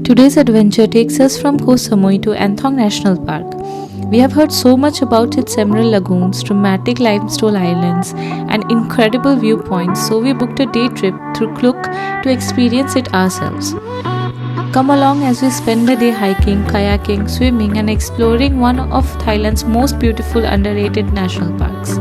Today's adventure takes us from Koh Samui to Ang Thong National Park. We have heard so much about its emerald lagoons, dramatic limestone islands, and incredible viewpoints, so we booked a day trip through Klook to experience it ourselves. Come along as we spend the day hiking, kayaking, swimming, and exploring one of Thailand's most beautiful underrated national parks.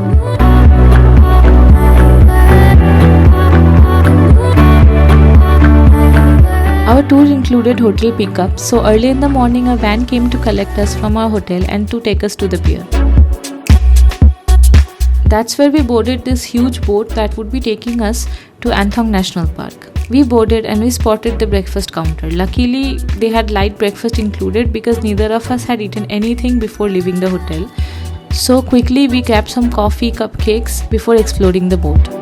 Our tour included hotel pickup, so early in the morning a van came to collect us from our hotel and to take us to the pier. That's where we boarded this huge boat that would be taking us to Ang Thong National Park. We boarded and we spotted the breakfast counter. Luckily, they had light breakfast included because neither of us had eaten anything before leaving the hotel. So quickly we grabbed some coffee, cupcakes before exploring the boat.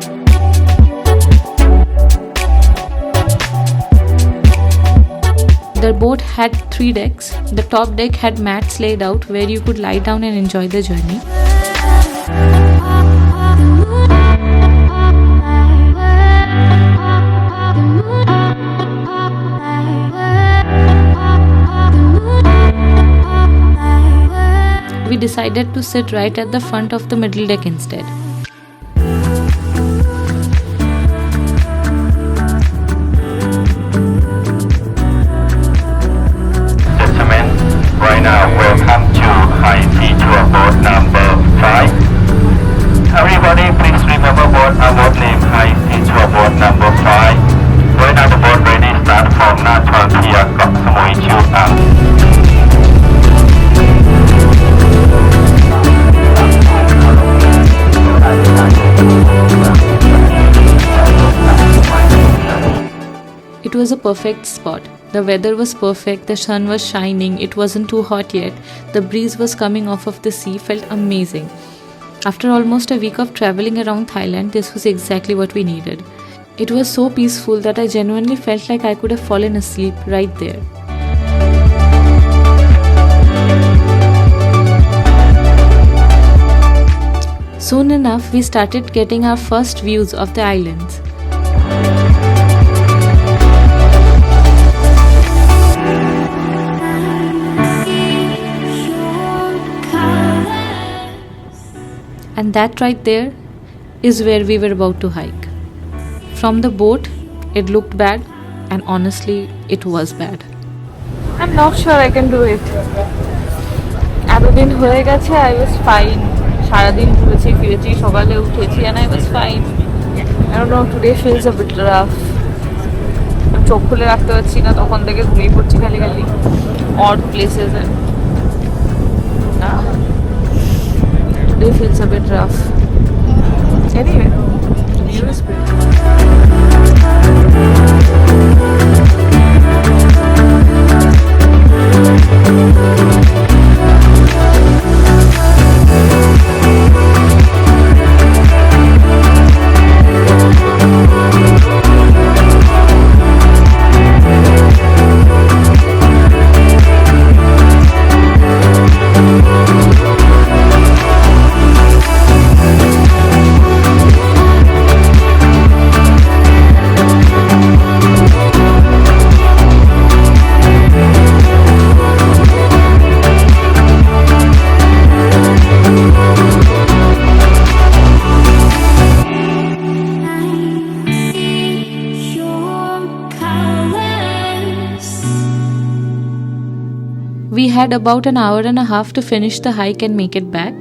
The boat had 3 decks. The top deck had mats laid out where you could lie down and enjoy the journey. We decided to sit right at the front of the middle deck instead. Right now, welcome to high sea tour boat number 5. Everybody, please remember boat our name high sea tour boat number 5. Right now, the boat ready start from National Park, Koh Samui to Ang. It was a perfect spot. The weather was perfect, the sun was shining, it wasn't too hot yet, the breeze was coming off of the sea, felt amazing. After almost a week of traveling around Thailand, this was exactly what we needed. It was so peaceful that I genuinely felt like I could have fallen asleep right there. Soon enough, we started getting our first views of the islands. And that right there is where we were about to hike. From the boat, it looked bad, and honestly, it was bad. I'm not sure I can do it. এতদিন হয়ে গেছে, I was fine. সারাদিন ঘুরেছি ফিরেছি, সকালে উঠেছি, and I was fine. I don't know, today feels a bit rough. চোখ খুলে রাখতে পারছি না, তখন থেকে ঘুরেই পড়ছি খালি odd places and today feels a bit rough. Anyway, it was good. We had about an hour and a half to finish the hike and make it back.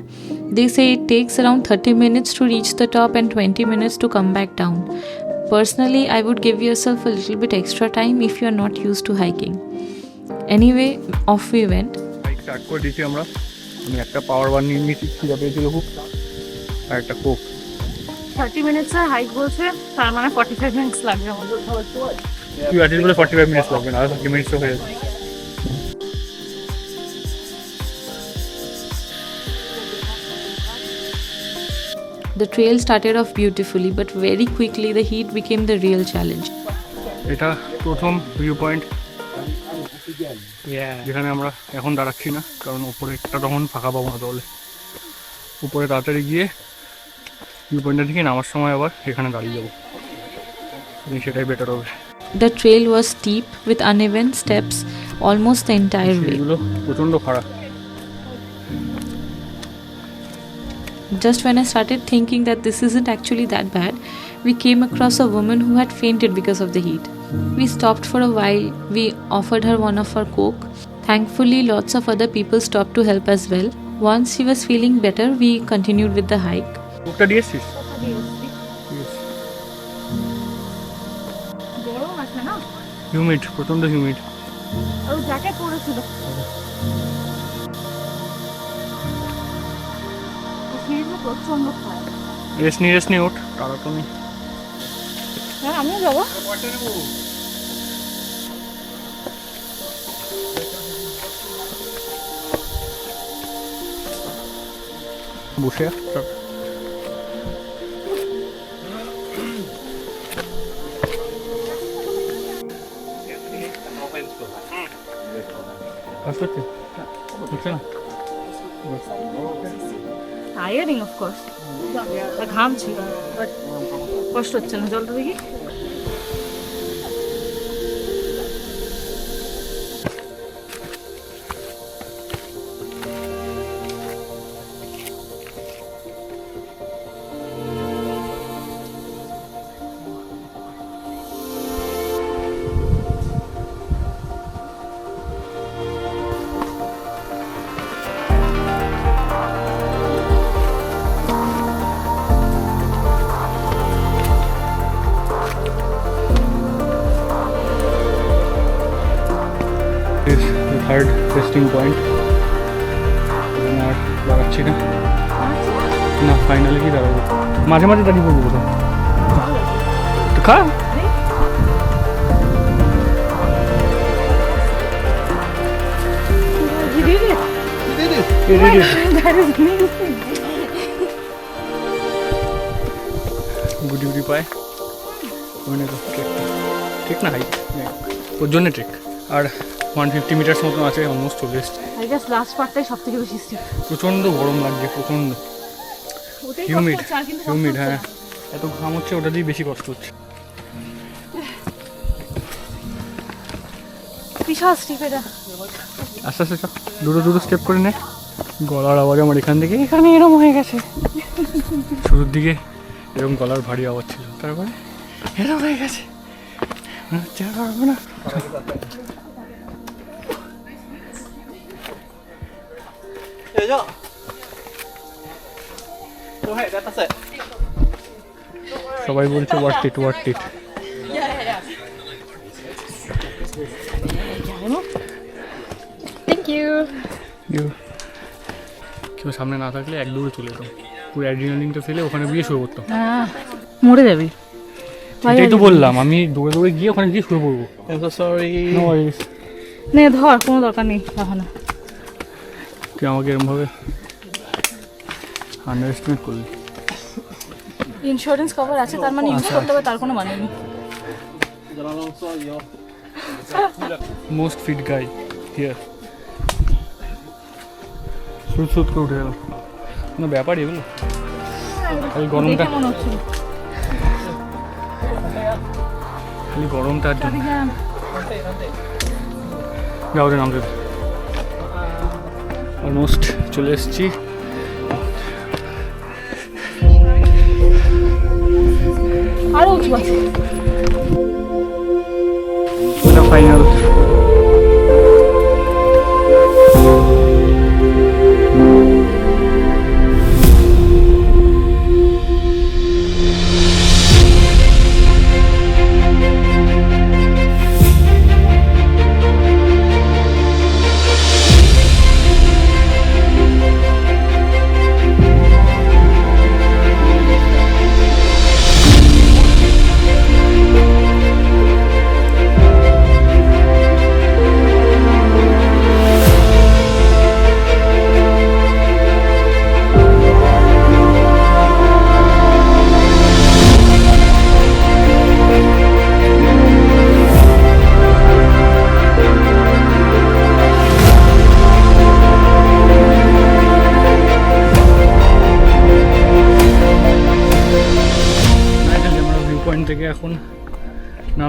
They say it takes around 30 minutes to reach the top and 20 minutes to come back down. Personally, I would give yourself a little bit extra time if you are not used to hiking. Anyway, off we went. Hike start করে দিয়েছি আমরা। আমি একটা power one নিয়ে নিয়েছি, খিদা পেয়েছিল খুব, আর একটা কোক। 30 minutes এর হাইক বলছে, তার মানে 45 minutes লাগবে আমাদের। তুই আজকে বলে 45 minutes লাগবে না, আর 30 minutes হয়ে যাবে। The trail started off beautifully, but very quickly the heat became the real challenge. এটা প্রথম ভিউ পয়েন্ট, যেখানে আমরা এখন দাঁড়াচ্ছি না, কারণ উপরে একটা তখন ফাঁকা পাবো না, তাহলে উপরে তাড়াতাড়ি গিয়ে ভিউ পয়েন্টটা থেকে নামার সময় আবার এখানে দাঁড়িয়ে যাবো, সেটাই বেটার হবে। The trail was steep with uneven steps almost the entire way. এগুলো প্রচন্ড খারাপ। Just when I started thinking that this isn't actually that bad, we came across a woman who had fainted because of the heat. We stopped for a while. We offered her one of our Coke. Thankfully, lots of other people stopped to help as well. Once she was feeling better, we continued with the hike. কোকটা দিয়েছিস? গরম আছে না? Humid, প্রচন্ড humid. আর jacket পরেছিল। প্রচন্ড খারাপ। Rest নি ওঠ, তারা তো নেই। হ্যাঁ আমিও যাবো। বসে টায়ারিং অফ কোর্স, ঘাম ছিল, বাট কষ্ট হচ্ছে না। জলটা দেখি। Third testing point. এখানে আর দাঁড়াচ্ছি না, না ফাইনালি কি দাঁড়াবো, মাঝে মাঝে দাঁড়িয়ে পড়বো কোথাও। তো খা। গুটি গুটি পায় ঠিক না, হাইট ওর জন্যে ট্রেক। আর 150 মিটার্স মতন আছে, অলমোস্ট চলে এসছে। লাস্ট পার্টটাই সব থেকে বেশি স্টিপ। প্রচণ্ড গরম লাগছে, প্রচণ্ড হিউমিড। হ্যাঁ, এত ঘাম হচ্ছে, ওটা দিয়ে বেশি কষ্ট হচ্ছে। বিশাল স্টিপ এটা। আস্তে আস্তে চল, দুটো স্টেপ করে নে। গলার আওয়াজ আমার এখান থেকে এখানে এরম হয়ে গেছে। শুরুর দিকে এরকম গলার ভারী আওয়াজ ছিল, তারপরে এরম হয়ে গেছে, পারবো না। সবাই বলছে ওয়ার্থ ইট। Thank you. কেউ সামনে না থাকলে এক দৌড়ে চলে যেতাম, পুরো অ্যাড্রিনালিনটা ফেলে ওখানে গিয়ে শুয়ে পড়তাম। মরে যাবি। এটাই তো বললাম, আমি দৌড়ে গিয়ে ওখানে গিয়ে শুয়ে পড়বো। নে ধর, কোনো দরকার নেই এখন। তুই আমাকে এরমভাবে আন্ডার এস্টিমেট করলি। ইন্স্যুরেন্স কভার আছে, তার মানে ইউজ করতে হবে, তার কোনো মানে নেই। Most fit guy here. সুদ করে উঠে গেলাম, কোনো ব্যাপার এগুলো। খালি গরমটা, আর যাও রে নামতে। অলমোস্ট চলে এসেছি। আরো উঁচু আছে। ফাইনাল।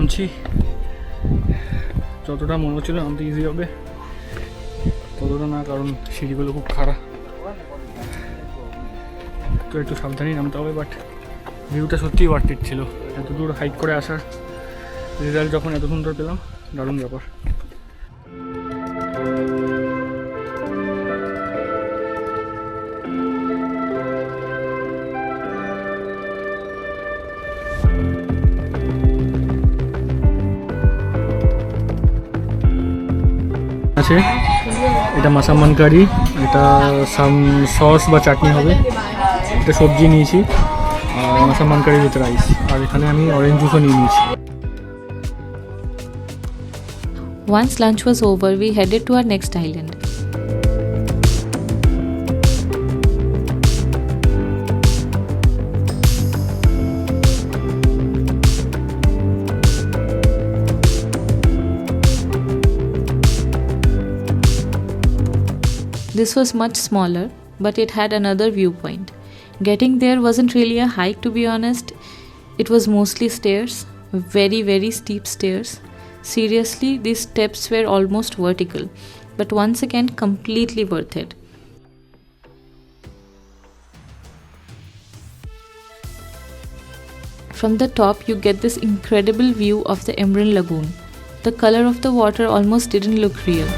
নামছি। যতটা মনে হচ্ছিল নামতে ইজি হবে ততটা না, কারণ সিঁড়িগুলো খুব খারাপ, তো একটু সাবধানেই নামতে হবে। বাট ভিউটা সত্যিই ওয়ার্থ ইট ছিল। এত দূর হাইক করে আসার রেজাল্ট যখন এত সুন্দর পেলাম, দারুণ ব্যাপার। আছে এটা মাসাম্মান কারি, এটা সস বা চাটনি হবে, এটা সবজি নিয়েছি, আর মাসাম্মান কারি উইথ রাইস, আর এখানে আমি অরেঞ্জ জুসও নিয়ে নিয়েছি। Once lunch was over, we headed to our next island. This was much smaller, but it had another viewpoint. Getting there wasn't really a hike, to be honest. It was mostly stairs, very steep stairs. Seriously, these steps were almost vertical, but once again completely worth it. From the top, you get this incredible view of the Emerald Lagoon. The color of the water almost didn't look real.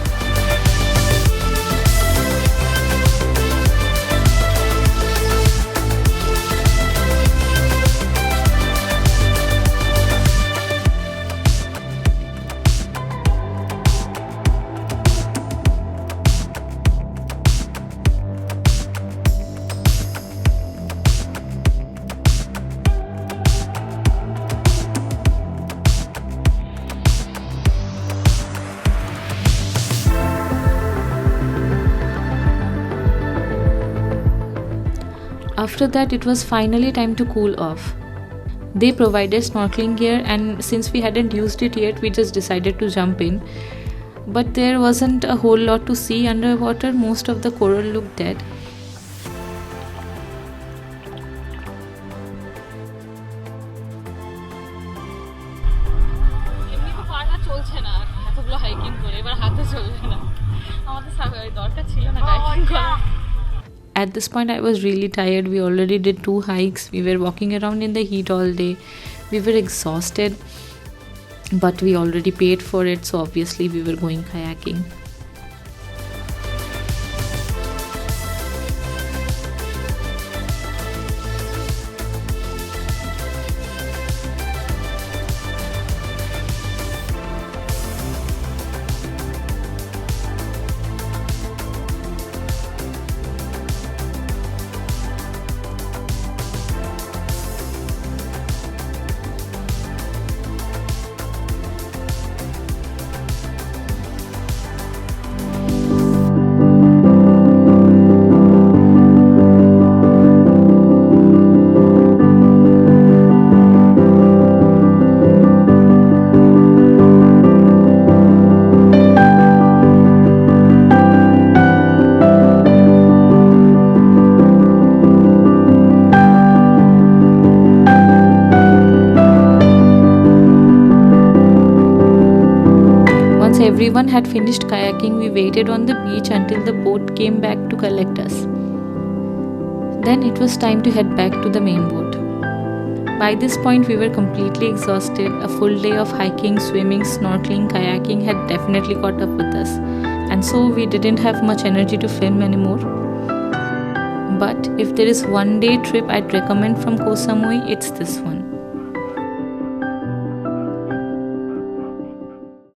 After that, it was finally time to cool off. They provided snorkeling gear, and since we hadn't used it yet, we just decided to jump in. But there wasn't a whole lot to see underwater. Most of the coral looked dead. At this point, I was really tired. We already did 2 hikes. We were walking around in the heat all day. We were exhausted, but we already paid for it, so obviously we were going kayaking. Everyone had finished kayaking. We waited on the beach until the boat came back to collect us. Then it was time to head back to the main boat. By this point, we were completely exhausted. A full day of hiking, swimming, snorkeling, kayaking had definitely caught up with us, and so we didn't have much energy to film anymore. But if there is one day trip I'd recommend from Koh Samui, it's this one.